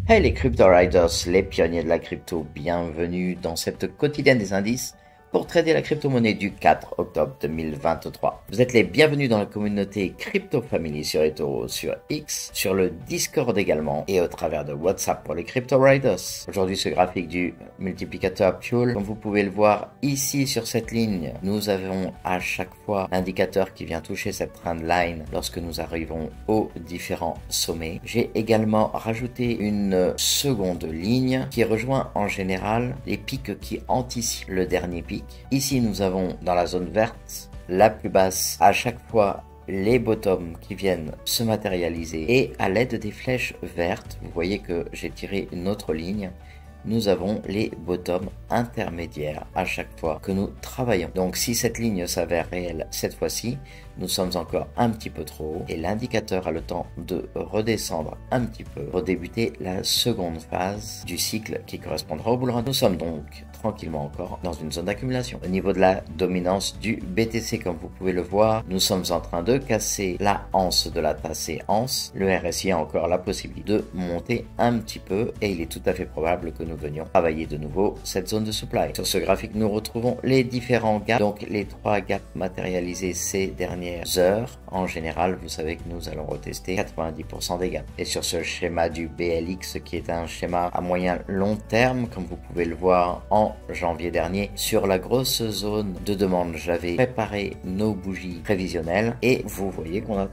Hey les Crypto Riders, les pionniers de la crypto, bienvenue dans cette quotidienne des indices pour trader la crypto-monnaie du 4 octobre 2023. Vous êtes les bienvenus dans la communauté Crypto Family sur eToro, sur X, sur le Discord également et au travers de WhatsApp pour les Crypto Riders. Aujourd'hui, ce graphique du multiplicateur Fuel, comme vous pouvez le voir ici sur cette ligne, nous avons à chaque fois l'indicateur qui vient toucher cette trendline lorsque nous arrivons aux différents sommets. J'ai également rajouté une seconde ligne qui rejoint en général les pics qui anticipent le dernier pic. Ici, nous avons dans la zone verte la plus basse à chaque fois les bottoms qui viennent se matérialiser et à l'aide des flèches vertes, vous voyez que j'ai tiré une autre ligne. Nous avons les bottoms intermédiaires à chaque fois que nous travaillons. Donc si cette ligne s'avère réelle cette fois-ci, nous sommes encore un petit peu trop haut et l'indicateur a le temps de redescendre un petit peu pour débuter la seconde phase du cycle qui correspondra au bull run. Nous sommes donc tranquillement encore dans une zone d'accumulation. Au niveau de la dominance du BTC, comme vous pouvez le voir, nous sommes en train de casser la anse de la tasse et anse. Le RSI a encore la possibilité de monter un petit peu et il est tout à fait probable que nous venions travailler de nouveau cette zone de supply. Sur ce graphique, nous retrouvons les différents gaps, donc les trois gaps matérialisés ces dernières heures. En général, vous savez que nous allons retester 90% des gaps. Et sur ce schéma du BLX, qui est un schéma à moyen long terme, comme vous pouvez le voir en janvier dernier, sur la grosse zone de demande, j'avais préparé nos bougies prévisionnelles et vous voyez qu'on a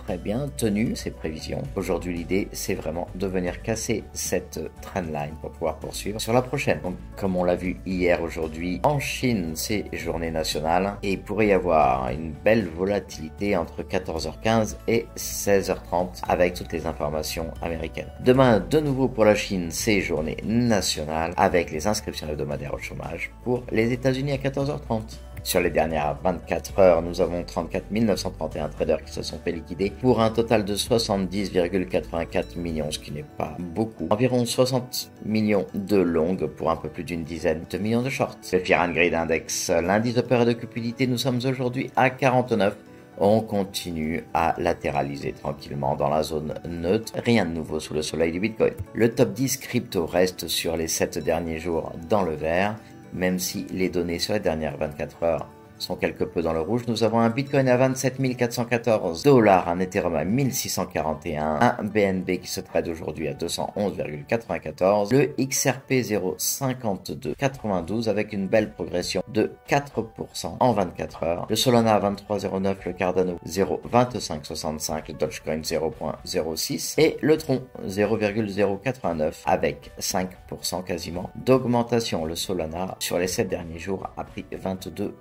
très bien tenu ces prévisions. Aujourd'hui, l'idée, c'est vraiment de venir casser cette trendline pour pouvoir poursuivre sur la prochaine. Donc, comme on l'a vu hier, aujourd'hui, en Chine, c'est journée nationale et il pourrait y avoir une belle volatilité entre 14h15 et 16h30 avec toutes les informations américaines. Demain, de nouveau pour la Chine, c'est journée nationale avec les inscriptions hebdomadaires au chômage pour les États-Unis à 14h30. Sur les dernières 24 heures, nous avons 34 931 traders qui se sont fait liquider pour un total de 70,84 millions, ce qui n'est pas beaucoup. Environ 60 millions de longues pour un peu plus d'une dizaine de millions de shorts. Le Fear and Greed Index, l'indice de peur et de cupidité, nous sommes aujourd'hui à 49. On continue à latéraliser tranquillement dans la zone neutre. Rien de nouveau sous le soleil du Bitcoin. Le top 10 crypto reste sur les 7 derniers jours dans le vert. Même si les données sur les dernières 24 heures sont quelque peu dans le rouge, nous avons un Bitcoin à 27 414 $, un Ethereum à 1641, un BNB qui se trade aujourd'hui à 211,94, le XRP 0,5292 avec une belle progression de 4% en 24 heures, le Solana à 23,09, le Cardano 0,2565, le Dogecoin 0,06 et le Tron 0,089 avec 5% quasiment d'augmentation. Le Solana sur les 7 derniers jours a pris 22%.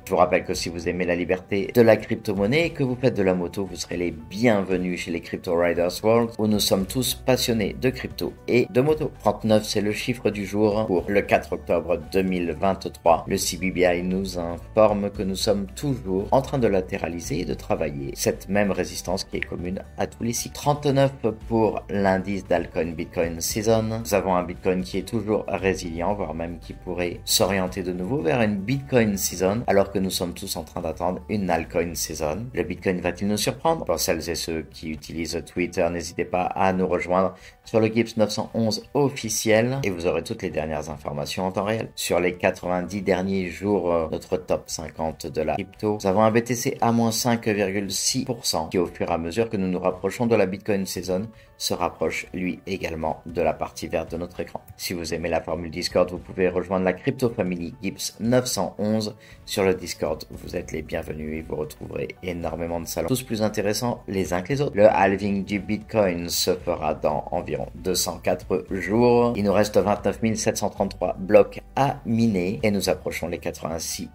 Je vous rappelle que si vous aimez la liberté de la crypto-monnaie et que vous faites de la moto, vous serez les bienvenus chez les Crypto Riders World où nous sommes tous passionnés de crypto et de moto. 39, c'est le chiffre du jour pour le 4 octobre 2023. Le CBBI nous informe que nous sommes toujours en train de latéraliser et de travailler cette même résistance qui est commune à tous les cycles. 39 pour l'indice d'Altcoin Bitcoin Season. Nous avons un Bitcoin qui est toujours résilient, voire même qui pourrait s'orienter de nouveau vers une Bitcoin Season alors que nous sommes tous en train d'attendre une altcoin season. Le Bitcoin va-t-il nous surprendre? Pour celles et ceux qui utilisent Twitter, n'hésitez pas à nous rejoindre sur le Gibbs 911 officiel et vous aurez toutes les dernières informations en temps réel. Sur les 90 derniers jours, notre top 50 de la crypto, nous avons un BTC à moins 5,6% qui au fur et à mesure que nous nous rapprochons de la Bitcoin season se rapproche lui également de la partie verte de notre écran. Si vous aimez la formule Discord, vous pouvez rejoindre la Crypto Family Gibbs 911 sur le Discord. Vous êtes les bienvenus et vous retrouverez énormément de salons, tous plus intéressants les uns que les autres. Le halving du Bitcoin se fera dans environ 204 jours. Il nous reste 29 733 blocs à miner et nous approchons les 86%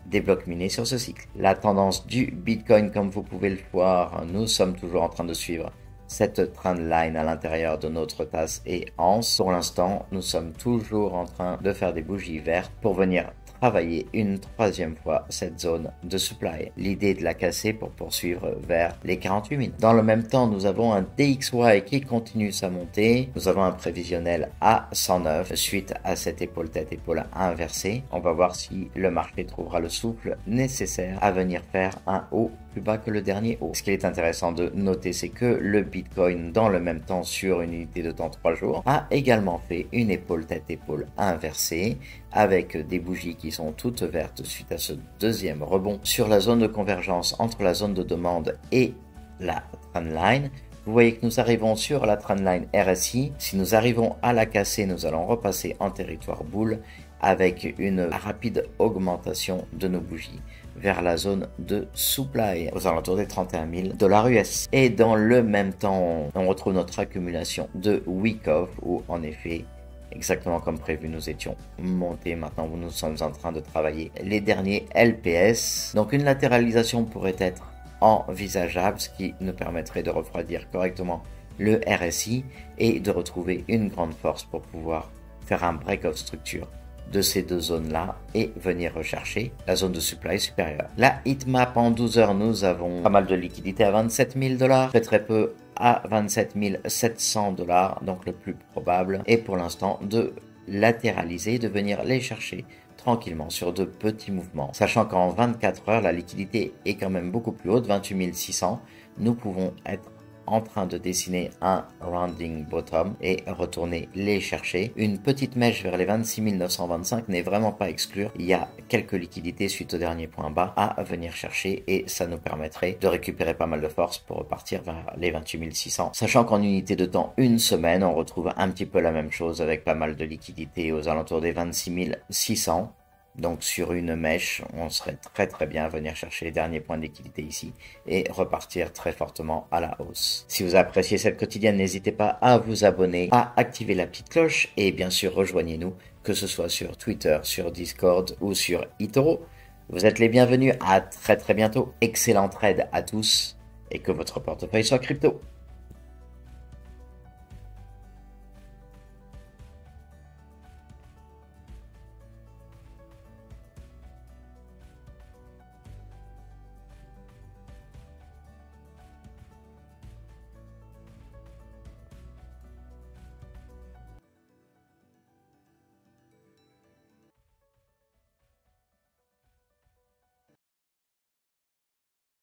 des blocs minés sur ce cycle. La tendance du Bitcoin, comme vous pouvez le voir, nous sommes toujours en train de suivre cette trendline à l'intérieur de notre tasse et anse. Pour l'instant, nous sommes toujours en train de faire des bougies vertes pour venir travailler une troisième fois cette zone de supply. L'idée est de la casser pour poursuivre vers les 48 000. Dans le même temps, nous avons un DXY qui continue sa montée. Nous avons un prévisionnel à 109 suite à cette épaule tête-épaule inversée. On va voir si le marché trouvera le souffle nécessaire à venir faire un haut plus bas que le dernier haut. Ce qui est intéressant de noter, c'est que le Bitcoin, dans le même temps, sur une unité de temps 3 jours, a également fait une épaule tête-épaule inversée, avec des bougies qui sont toutes vertes suite à ce deuxième rebond sur la zone de convergence entre la zone de demande et la trendline. Vous voyez que nous arrivons sur la trendline RSI. Si nous arrivons à la casser, nous allons repasser en territoire boule avec une rapide augmentation de nos bougies vers la zone de supply aux alentours des 31 000 $ US. Et dans le même temps, on retrouve notre accumulation de week off où en effet, exactement comme prévu, nous étions montés. Maintenant, nous sommes en train de travailler les derniers LPS. Donc une latéralisation pourrait être envisageable, ce qui nous permettrait de refroidir correctement le RSI et de retrouver une grande force pour pouvoir faire un break-off structure de ces deux zones-là et venir rechercher la zone de supply supérieure. La heatmap en 12 heures, nous avons pas mal de liquidités à 27 000 $, très peu à 27 700 $, donc le plus probable est pour l'instant de latéraliser, de venir les chercher tranquillement sur de petits mouvements. Sachant qu'en 24 heures, la liquidité est quand même beaucoup plus haute, 28 600. Nous pouvons être en train de dessiner un rounding bottom et retourner les chercher. Une petite mèche vers les 26 925 n'est vraiment pas exclure. Il y a quelques liquidités suite au dernier point bas à venir chercher et ça nous permettrait de récupérer pas mal de force pour repartir vers les 28 600. Sachant qu'en unité de temps, une semaine, on retrouve un petit peu la même chose avec pas mal de liquidités aux alentours des 26 600. Donc sur une mèche, on serait très bien à venir chercher les derniers points de liquidité ici et repartir très fortement à la hausse. Si vous appréciez cette quotidienne, n'hésitez pas à vous abonner, à activer la petite cloche et bien sûr rejoignez-nous, que ce soit sur Twitter, sur Discord ou sur eToro. Vous êtes les bienvenus, à très bientôt. Excellent trade à tous et que votre portefeuille soit crypto.